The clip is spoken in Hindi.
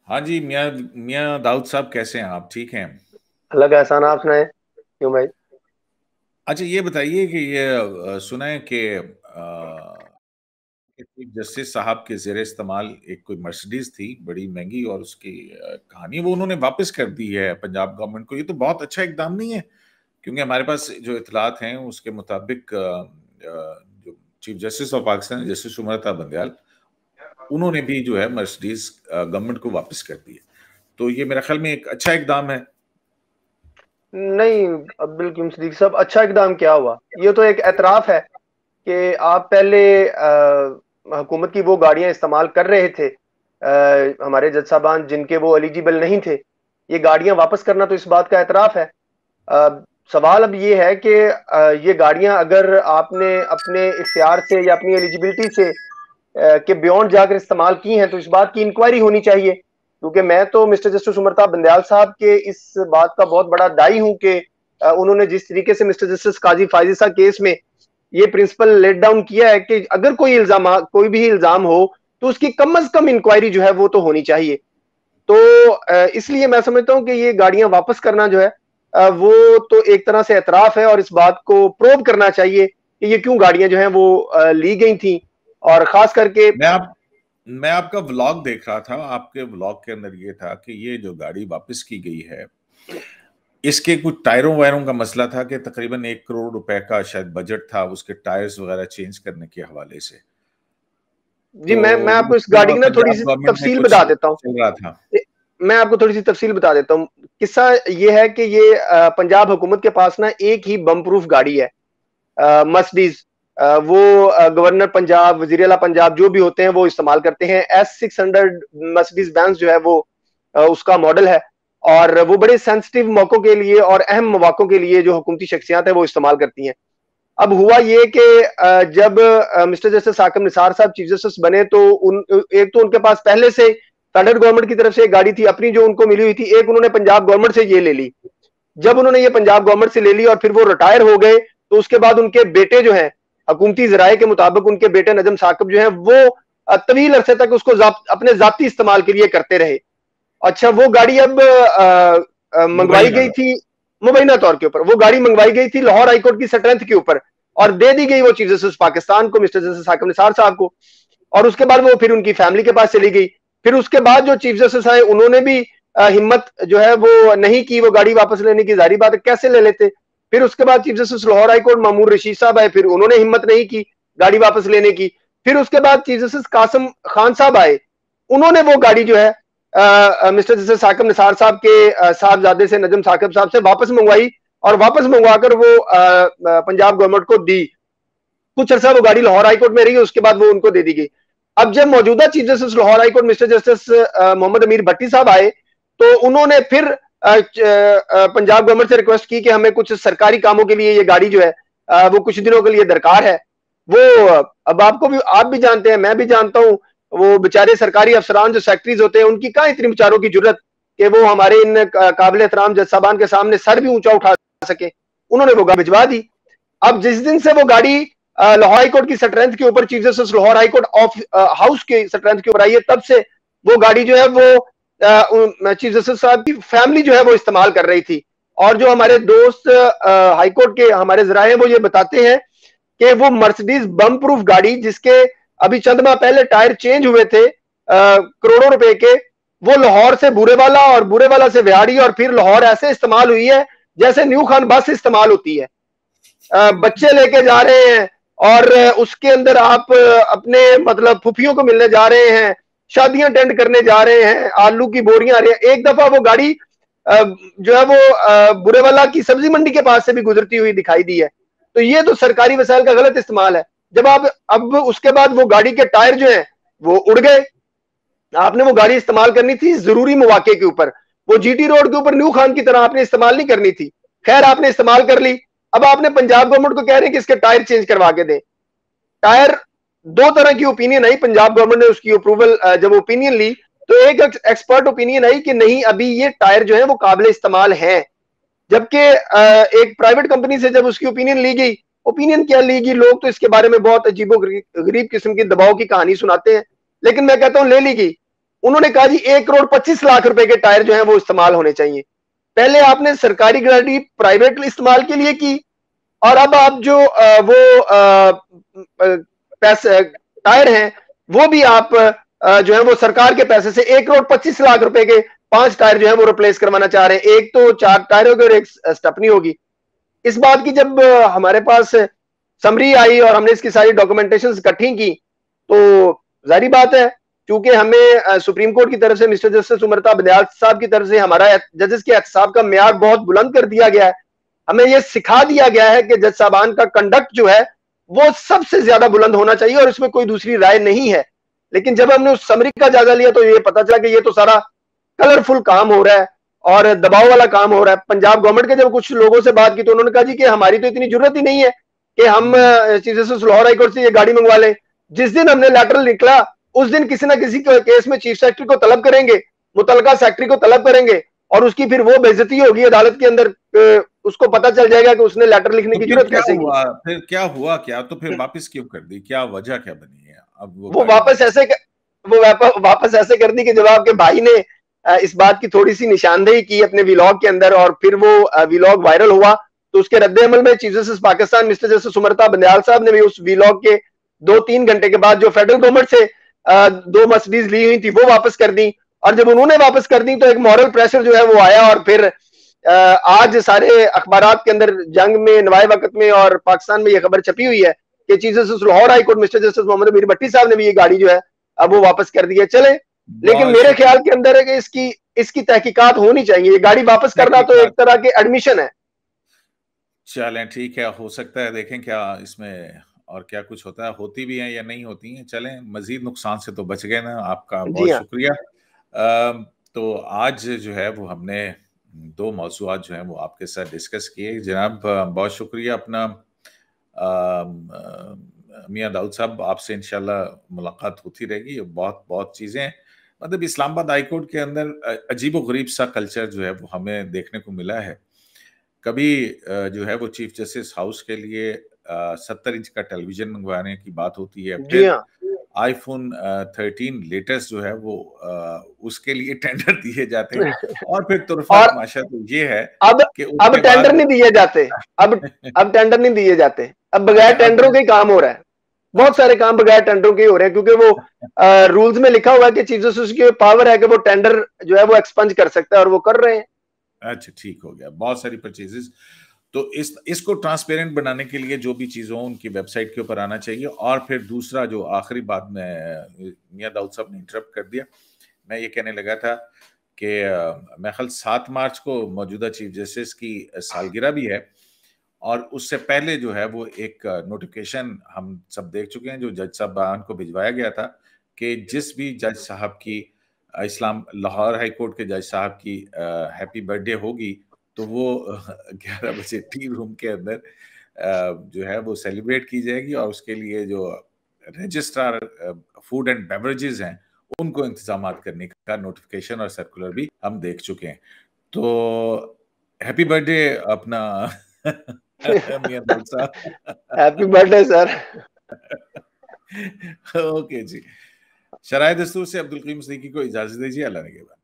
हाँ जी, मियाँ मियाँ दाऊद साहब, कैसे हैं आप? ठीक हैं? अलग एहसान आप सुनाए। क्यों भाई? अच्छा, ये बताइए कि ये सुना है कि चीफ जस्टिस साहब के जेर इस्तेमाल एक कोई मर्सिडीज थी बड़ी महंगी, और उसकी कहानी वो उन्होंने वापस कर दी है पंजाब गवर्नमेंट को। ये तो बहुत अच्छा इकदाम नहीं है? क्योंकि हमारे पास जो इतलात हैं उसके मुताबिक जो chief justice of Pakistan justice सुमरता बंदयाल, उन्होंने भी जो है मर्सिडीज गवर्नमेंट को वापस कर दी है। तो ये मेरे ख्याल में एक अच्छा इकदाम है। नहीं, अब्दुल किम सिद्दीक साहब, अच्छा इकदाम क्या हुआ? ये तो एक एतराफ है कि आप पहले हुकूमत की वो गाड़ियां इस्तेमाल कर रहे थे, हमारे जज साहबान जिनके वो एलिजिबल नहीं थे। ये गाड़ियां वापस करना तो इस बात का एतराफ है। अ, सवाल अब ये है कि ये गाड़ियां अगर आपने अपने इख्तियार से या अपनी एलिजिबिलिटी से के बियॉन्ड जाकर इस्तेमाल की हैं, तो इस बात की इंक्वायरी होनी चाहिए। क्योंकि मैं तो मिस्टर जस्टिस उमरता बंदयाल साहब के इस बात का बहुत बड़ा दाई हूं कि उन्होंने जिस तरीके से मिस्टर जस्टिस काजी फायजिसा केस में ये प्रिंसिपल लेट डाउन किया है कि अगर कोई भी इल्जाम हो तो उसकी कम अज कम इंक्वायरी जो है वो तो होनी चाहिए। तो इसलिए मैं समझता हूं कि ये गाड़ियां वापस करना जो है वो तो एक तरह से एतराफ है, और इस बात को प्रोव करना चाहिए कि ये क्यों गाड़ियां जो हैं वो ली गई थी। और खास करके मैं आप मैं आपका व्लॉग देख रहा था। आपके व्लॉग के अंदर ये था कि ये जो गाड़ी वापस की गई है, इसके कुछ टायरों वायरों का मसला था कि तकरीबन 1 करोड़ रुपए का शायद बजट था उसके टायर्स वगैरह चेंज करने के हवाले से। जी, तो मैं वो आपको इस गाड़ी पूरा की ना थोड़ी पंजाब सी गवर्नमेंट में तफसील कुछ बता देता हूँ। चल रहा था। मैं आपको थोड़ी सी तफसील बता देता हूँ। किस्सा ये है कि ये पंजाब हुकूमत के पास ना एक ही बम प्रूफ गाड़ी है, मर्सिडीज। वो गवर्नर पंजाब, वजीर आला पंजाब जो भी होते हैं वो इस्तेमाल करते हैं। S600 मर्सिडीज बेंज जो है वो उसका मॉडल है। और वो बड़े सेंसिटिव मौकों के लिए और अहम मौकों के लिए जो हुकूमती शख्सियात है वो इस्तेमाल करती हैं। अब हुआ ये कि जब मिस्टर जस्टिस हाकिम निसार साहब चीफ जस्टिस बने तो उन एक तो उनके पास पहले से फेडरल गवर्नमेंट की तरफ से एक गाड़ी थी अपनी जो उनको मिली हुई थी, एक उन्होंने पंजाब गवर्नमेंट से ये ले ली। जब उन्होंने ये पंजाब गवर्नमेंट से ले ली और फिर वो रिटायर हो गए, तो उसके बाद उनके बेटे जो हैं, हुकूमती जराये के मुताबिक उनके बेटे नजम साकिब जो है वो तवील अरसे तक उसको अपने जाती इस्तेमाल के लिए करते रहे। अच्छा, वो गाड़ी अब मंगवाई मुबैना गई था। थी मुबैना तौर के ऊपर। वो गाड़ी मंगवाई गई थी लाहौर हाईकोर्ट की स्ट्रेंथ के ऊपर, और दे दी गई वो चीफ जस्टिस पाकिस्तान को, मिस्टर जस्टिस हाकिम निसार साहब को। और उसके बाद वो फिर उनकी फैमिली के पास चली गई। फिर उसके बाद जो चीफ जस्टिस आए उन्होंने भी हिम्मत जो है वो नहीं की वो गाड़ी वापस लेने की। जारी बात है, कैसे ले लेते। फिर उसके बाद chief justice Lahore high court Mamoon Rashid साहब आए, फिर उन्होंने हिम्मत नहीं की गाड़ी वापस लेने की। फिर उसके बाद चीफ जस्टिस कासिम खान साहब आए, उन्होंने वो गाड़ी जो है मिस्टर जस्टिस साकिब निसार साहब के साहबजादे से, नजम साकिब साहब से वापस मंगवाई। और वापस मंगवाकर वो पंजाब गवर्नमेंट को दी। कुछ अर्सा वो गाड़ी लाहौर हाईकोर्ट में रही, उसके बाद वो उनको दे दी गई। अब जब मौजूदा chief justice Lahore high court mister justice Mohammad Amir Bhatti साहब आए, तो उन्होंने फिर पंजाब गवर्नमेंट से रिक्वेस्ट की कि हमें कुछ सरकारी कामों के लिए ये गाड़ी जो है वो कुछ दिनों के लिए दरकार है। वो अब आपको भी, आप भी जानते हैं, मैं भी जानता हूँ, वो बेचारे सरकारी अफसरान जो सेक्रेटरीज होते हैं उनकी कहाँ इतनी बेचारों की जरूरत कि वो हमारे इन काबिल एहतराम जज साहबान के सामने सर भी ऊंचा उठा सके। उन्होंने वो गाड़ी भिजवा दी। अब जिस दिन से वो गाड़ी लाहौर हाईकोर्ट की स्ट्रेंथ के ऊपर, chief justice Lahore high court of house के स्ट्रेंथ के ऊपर आई है, तब से वो गाड़ी जो है वो चीफ जस्टिस साहब की फैमिली जो है वो इस्तेमाल कर रही थी। और जो हमारे दोस्त हाईकोर्ट के हमारे जराए हैं वो ये बताते हैं कि वो मर्सिडीज बम प्रूफ गाड़ी, जिसके अभी चंद माह पहले टायर चेंज हुए थे करोड़ों रुपए के, वो लाहौर से बुरेवाला और बुरेवाला से व्याड़ी और फिर लाहौर ऐसे इस्तेमाल हुई है जैसे न्यू खान बस इस्तेमाल होती है। बच्चे लेके जा रहे हैं, और उसके अंदर आप अपने मतलब फुफियों को मिलने जा रहे हैं, शादियां अटेंड करने जा रहे हैं, आलू की बोरियां आ रही है। एक दफा वो गाड़ी जो है वो बुरेवाला की सब्जी मंडी के पास से भी गुजरती हुई दिखाई दी है। तो ये तो सरकारी वसाइल का गलत इस्तेमाल है। जब आप अब उसके बाद वो गाड़ी के टायर जो है वो उड़ गए। आपने वो गाड़ी इस्तेमाल करनी थी जरूरी मौके के ऊपर, वो जीटी रोड के ऊपर न्यू खान की तरह आपने इस्तेमाल नहीं करनी थी। खैर, आपने इस्तेमाल कर ली। अब आपने पंजाब गवर्नमेंट को कह रहे हैं कि इसके टायर चेंज करवा के दें। टायर, दो तरह की ओपिनियन आई। पंजाब गवर्नमेंट ने उसकी अप्रूवल जब ओपिनियन ली, तो एक एक्सपर्ट ओपिनियन आई कि नहीं, अभी ये टायर जो है वो काबिल इस्तेमाल है। जबकि एक प्राइवेट कंपनी से जब उसकी ओपिनियन ली गई, ओपिनियन क्या ली गई, लोग तो इसके बारे में बहुत अजीबो गरीब किस्म की दबाव की कहानी सुनाते हैं, लेकिन मैं कहता हूं ले ली गई। उन्होंने कहा जी 1,25,00,000 रुपए के टायर जो है वो इस्तेमाल होने चाहिए। पहले आपने सरकारी गाड़ी प्राइवेट इस्तेमाल के लिए की, और अब आप जो पैसे टायर हैं वो भी आप जो है वो सरकार के पैसे से 1,25,00,000 रुपए के 5 टायर जो है वो रिप्लेस करवाना चाह रहे हैं। एक तो 4 टायर होगी और एक स्टेपनी होगी। इस बात की जब हमारे पास समरी आई और हमने इसकी सारी डॉक्यूमेंटेशन इकट्ठी की, तो जारी बात है, क्योंकि हमें सुप्रीम कोर्ट की तरफ से मिस्टर जस्टिस उमरता बंदयाल साहब की तरफ से हमारा जजेस के एहतसाब का म्यार बहुत बुलंद कर दिया गया है। हमें यह सिखा दिया गया है कि जज साहबान का कंडक्ट जो है वो सबसे ज्यादा बुलंद होना चाहिए और इसमें कोई दूसरी राय नहीं है। लेकिन जब हमने उस समरी का जायजा लिया तो ये पता चला कि ये तो सारा कलरफुल काम हो रहा है और दबाव वाला काम हो रहा है। पंजाब गवर्नमेंट के जब कुछ लोगों से बात की तो उन्होंने कहा जी कि हमारी तो इतनी जरूरत ही नहीं है कि हम चीफ जस्टिस लाहौर हाईकोर्ट से ये गाड़ी मंगवा लें। जिस दिन हमने लेटर निकला उस दिन किसी ना किसी केस में चीफ सेक्रेटरी को तलब करेंगे, मुतलका सेक्रेटरी को तलब करेंगे और उसकी फिर वो बेइज्जती होगी अदालत के अंदर। उसको पता चल जाएगा कि उसने लेटर लिखने की जरूरत कैसे की। फिर क्या हुआ, क्या तो फिर वापस क्यों कर दी, क्या वजह क्या बनी है? अब वो वापस ऐसे कर दी कि जब आपके भाई ने इस बात की थोड़ी सी निशानदेही की अपने व्लॉग के अंदर और फिर वो व्लॉग वायरल हुआ, तो उसके रद्द-ए-अमल में chief justice Pakistan mister justice Umar Ata Bandial साहब ने भी उस व्लॉग के 2-3 घंटे के बाद जो फेडरल गवर्नमेंट से 2 मर्सिडीज ली हुई थी वो वापस कर दी। और जब उन्होंने वापस कर दी तो एक मॉरल प्रेशर जो है वो आया और फिर आज सारे अखबारात के अंदर जंग में नवाए वक्त में और पाकिस्तान में ये खबर छपी हुई है कि chief justice Lahore high court mister justice Mohammad Amir Bhatti साहब ने भी ये गाड़ी जो है अब वो वापस कर दी है। चले, लेकिन मेरे ख्याल के अंदर है कि इसकी तहकीकात होनी चाहिए। ये गाड़ी वापस करना तो एक तरह के एडमिशन है। चलें, ठीक है, हो सकता है, देखें क्या इसमें और क्या कुछ होता है, होती भी है या नहीं होती है। चलें, मजीद नुकसान से तो बच गए ना, आपका बहुत शुक्रिया। तो आज जो है वो हमने 2 मौज़ूआत जो हैं वो आपके साथ डिस्कस किए। जनाब बहुत शुक्रिया अपना। मियां दाऊद साहब, आपसे इंशाल्लाह मुलाकात होती रहेगी। बहुत बहुत चीज़ें, मतलब इस्लामाबाद हाई कोर्ट के अंदर अजीब व गरीब सा कल्चर जो है वो हमें देखने को मिला है। कभी जो है वो चीफ जस्टिस हाउस के लिए 70 इंच का टेलीविजन मंगवाने की बात होती है, फिर आईफोन 13 लेटेस्ट जो है वो उसके लिए टेंडर दिए जाते हैं और फिर तुरफा तमाशा तो ये है कि अब टेंडर नहीं दिए जाते। अब टेंडर नहीं दिए जाते, अब बगैर टेंडरों के काम हो रहा है। बहुत सारे काम बगैर टेंडरों के हो रहे हैं क्योंकि वो रूल्स में लिखा हुआ है कि चीफ जस्टिस की पावर है कि वो टेंडर जो है वो एक्सपंज कर सकता है और वो कर रहे हैं। अच्छा, ठीक हो गया। बहुत सारी परचेजेस तो इसको ट्रांसपेरेंट बनाने के लिए जो भी चीज़ों उनकी वेबसाइट के ऊपर आना चाहिए। और फिर दूसरा जो आखिरी बात में मियां दाऊद साहब ने इंटरप्ट कर दिया, मैं ये कहने लगा था कि मैं ख्याल 7 मार्च को मौजूदा चीफ जस्टिस की सालगिरह भी है और उससे पहले जो है वो एक नोटिफिकेशन हम सब देख चुके हैं जो जज साहबान को भिजवाया गया था कि जिस भी जज साहब की लाहौर हाई कोर्ट के जज साहब की हैप्पी बर्थडे होगी तो वो 11 बजे टी रूम के अंदर जो है वो सेलिब्रेट की जाएगी और उसके लिए जो रजिस्ट्रार फूड एंड बेवरेजेस हैं उनको इंतजाम करने का नोटिफिकेशन और सर्कुलर भी हम देख चुके हैं। तो हैप्पी बर्थडे अपना हैप्पी बर्थडे सर। ओके जी, शराय दस्तूर से अब्दुल करीम सिद्दीकी को इजाजत दीजिए। अल्लाह ने के बाद।